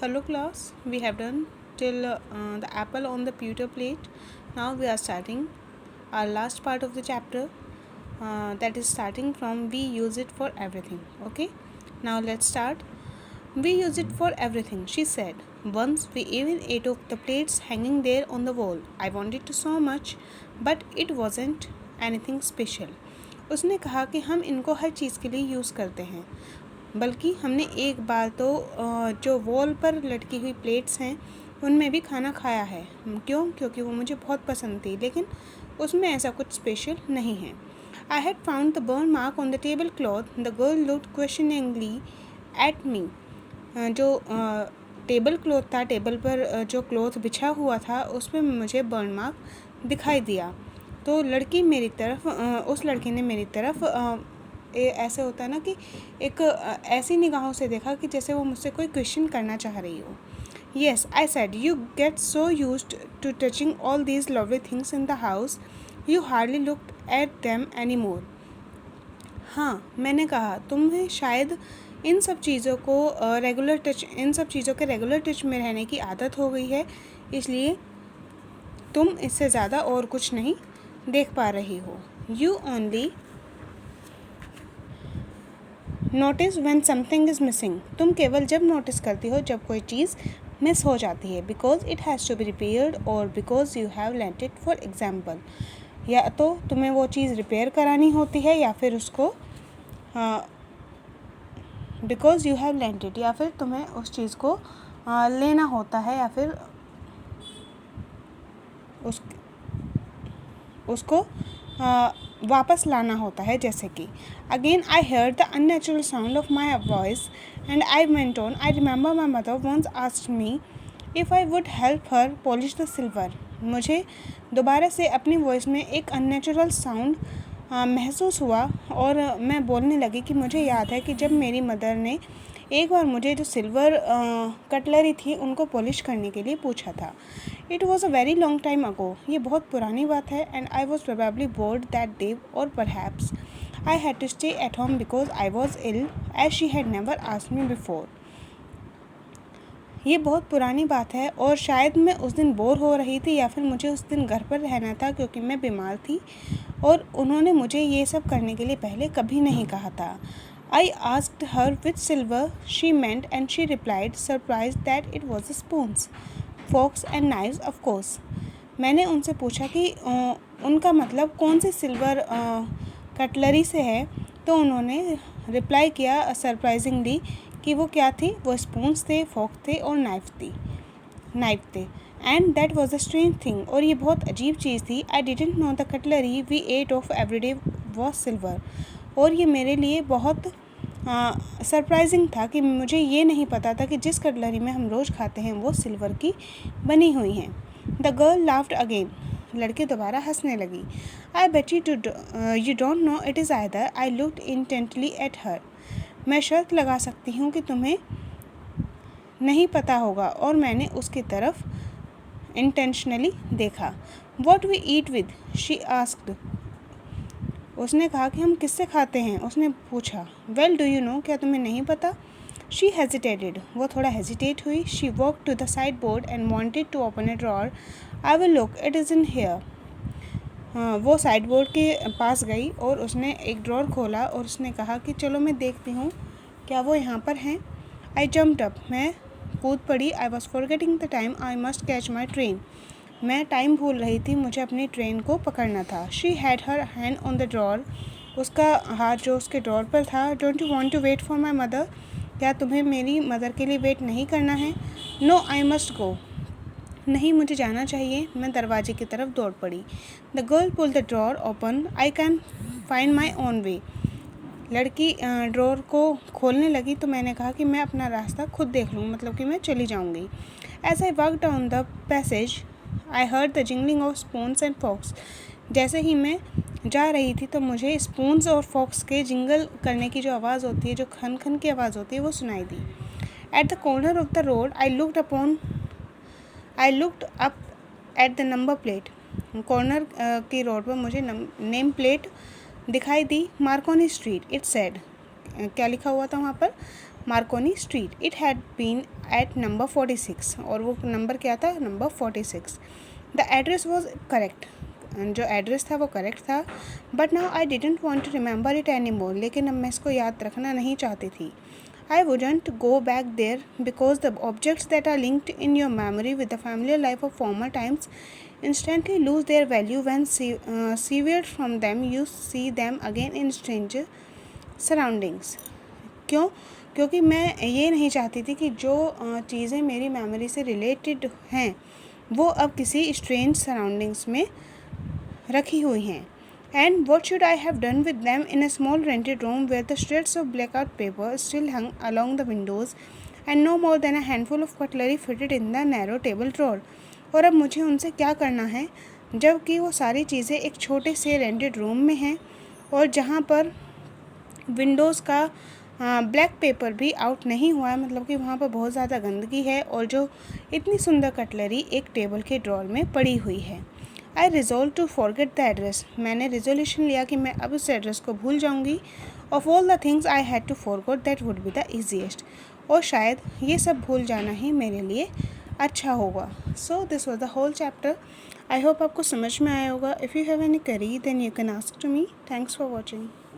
Hello class, we have done till the apple on the pewter plate. Now we are starting our last part of the chapter, that is starting from we use it for everything. Okay, now let's start. We use it for everything, she said. Once we even ate off the plates hanging there on the wall. I wanted to so much, but it wasn't anything special. उसने कहा कि हम इनको हर चीज़ के लिए use करते हैं, बल्कि हमने एक बार तो जो वॉल पर लटकी हुई प्लेट्स हैं उनमें भी खाना खाया है। क्यों? क्योंकि वो मुझे बहुत पसंद थी, लेकिन उसमें ऐसा कुछ स्पेशल नहीं है। I had found the burn mark on the tablecloth. The girl looked questioningly at me. जो टेबल क्लॉथ था, टेबल पर जो क्लॉथ बिछा हुआ था उस पर मुझे बर्न मार्क दिखाई दिया। तो लड़की मेरी तरफ उस लड़की ने मेरी तरफ ऐसे होता है ना कि एक ऐसी निगाहों से देखा कि जैसे वो मुझसे कोई क्वेश्चन करना चाह रही हो। Yes, I said, you get so used to touching all these lovely things in the house, you hardly looked at them any more. हाँ, मैंने कहा, तुम्हें शायद इन सब चीज़ों के रेगुलर टच में रहने की आदत हो गई है, इसलिए तुम इससे ज़्यादा और कुछ नहीं देख पा रही हो। You only notice when something is missing. तुम केवल जब नोटिस करती हो जब कोई चीज़ मिस हो जाती है। Because it has to be repaired और because you have lent it. For example, या तो तुम्हें वो चीज़ रिपेयर करानी होती है या फिर उसको because you have lent it, या फिर तुम्हें उस चीज़ को लेना होता है या फिर उसको वापस लाना होता है। जैसे कि again I heard the unnatural sound of my voice and I went on. I remember my mother once asked me if I would help her polish the silver. मुझे दोबारा से अपनी वॉइस में एक अननेचुरल साउंड महसूस हुआ और मैं बोलने लगी कि मुझे याद है कि जब मेरी मदर ने एक बार मुझे जो सिल्वर कटलरी थी उनको पॉलिश करने के लिए पूछा था। It was a very long time ago. ये बहुत पुरानी बात है। And I was probably bored that day और perhaps I had to stay at home because I was ill as she had never asked me before. ये बहुत पुरानी बात है और शायद मैं उस दिन बोर हो रही थी या फिर मुझे उस दिन घर पर रहना था क्योंकि मैं बीमार थी और उन्होंने मुझे ये सब करने के लिए पहले कभी नहीं कहा था। I asked her which silver she meant and she replied, surprised that it was the spoons, forks and knives of course. मैंने उनसे पूछा कि उनका मतलब कौन सी सिल्वर कटलरी से है, तो उन्होंने रिप्लाई किया सरप्राइजिंगली कि वो क्या थी। वो स्पून्स थे, फोक थे और नाइफ थे। And that was a strange thing, और ये बहुत अजीब चीज़ थी। I didn't know the cutlery we ate off every day was silver. और ये मेरे लिए बहुत सरप्राइजिंग था कि मुझे ये नहीं पता था कि जिस कटलरी में हम रोज़ खाते हैं वो सिल्वर की बनी हुई हैं। The girl laughed again. लड़की दोबारा हंसने लगी। I bet you don't know it is either. I looked intently at her. मैं शर्त लगा सकती हूँ कि तुम्हें नहीं पता होगा, और मैंने उसकी तरफ इंटेंशनली देखा। What we eat with, she asked. उसने कहा कि हम किससे खाते हैं, उसने पूछा। वेल डू यू नो, क्या तुम्हें नहीं पता? She hesitated. वो थोड़ा हेजिटेट हुई। She walk to the sideboard and wanted to open a drawer. I will look, it is in here. वो साइड बोर्ड के पास गई और उसने एक ड्रॉर खोला और उसने कहा कि चलो मैं देखती हूँ क्या वो यहाँ पर हैं। I jumped up. मैं कूद पड़ी। I was forgetting the time, I must catch my train. मैं टाइम भूल रही थी, मुझे अपनी ट्रेन को पकड़ना था। She had her hand on the drawer. उसका हाथ जो उसके ड्रॉर पर था। Don't you want to wait for my mother, क्या तुम्हें मेरी मदर के लिए वेट नहीं करना है? No, I must go. नहीं, मुझे जाना चाहिए। मैं दरवाजे की तरफ दौड़ पड़ी। The girl pull the drawer open. I can find my own way. लड़की ड्रॉर को खोलने लगी तो मैंने कहा कि मैं अपना रास्ता खुद देख लूँ, मतलब कि मैं चली जाऊँगी। As I walk down the passage I heard the jingling of spoons and forks. जैसे ही मैं जा रही थी तो मुझे स्पून्स और फॉक्स के जिंगल करने की जो आवाज़ होती है, जो खन खन की आवाज़ होती है, वो सुनाई दी। At the corner of the road I looked up at the number plate. Corner की रोड पर मुझे नेम प्लेट दिखाई दी। Marconi street, it said. क्या लिखा हुआ था वहाँ पर? Marconi street. It had been at number 46, और वो नंबर क्या था, number 46। The address was correct, जो एड्रेस था वो करेक्ट था। But now I didn't want to remember it any more, लेकिन अब मैं इसको याद रखना नहीं चाहती थी। I wouldn't go back there because the objects that are linked in your memory with the familiar life of former times instantly lose their value when severed from them. You see them again in stranger surroundings. क्यों? क्योंकि मैं ये नहीं चाहती थी कि जो चीज़ें मेरी मेमोरी से रिलेटेड हैं वो अब किसी स्ट्रेंज सराउंडिंग्स में रखी हुई हैं। And what should I have done with them in a small rented room where the shreds of blackout paper still hung along the windows and no more than a handful of cutlery fitted in the narrow table drawer? और अब मुझे उनसे क्या करना है जबकि वो सारी चीज़ें एक छोटे से रेंटेड रूम में हैं और जहाँ पर विंडोज़ का ब्लैक पेपर भी आउट नहीं हुआ है, मतलब कि वहाँ पर बहुत ज़्यादा गंदगी है और जो इतनी सुंदर कटलरी एक टेबल के ड्रॉर में पड़ी हुई है। I resolve to forget the address, मैंने रिजोल्यूशन लिया कि मैं अब उस एड्रेस को भूल जाऊंगी। Of all the things I had to forget that would be the easiest, और शायद ये सब भूल जाना ही मेरे लिए अच्छा होगा। So this was the whole chapter. I hope आपको समझ में आया होगा। If you have any query then you can ask to me. Thanks for watching.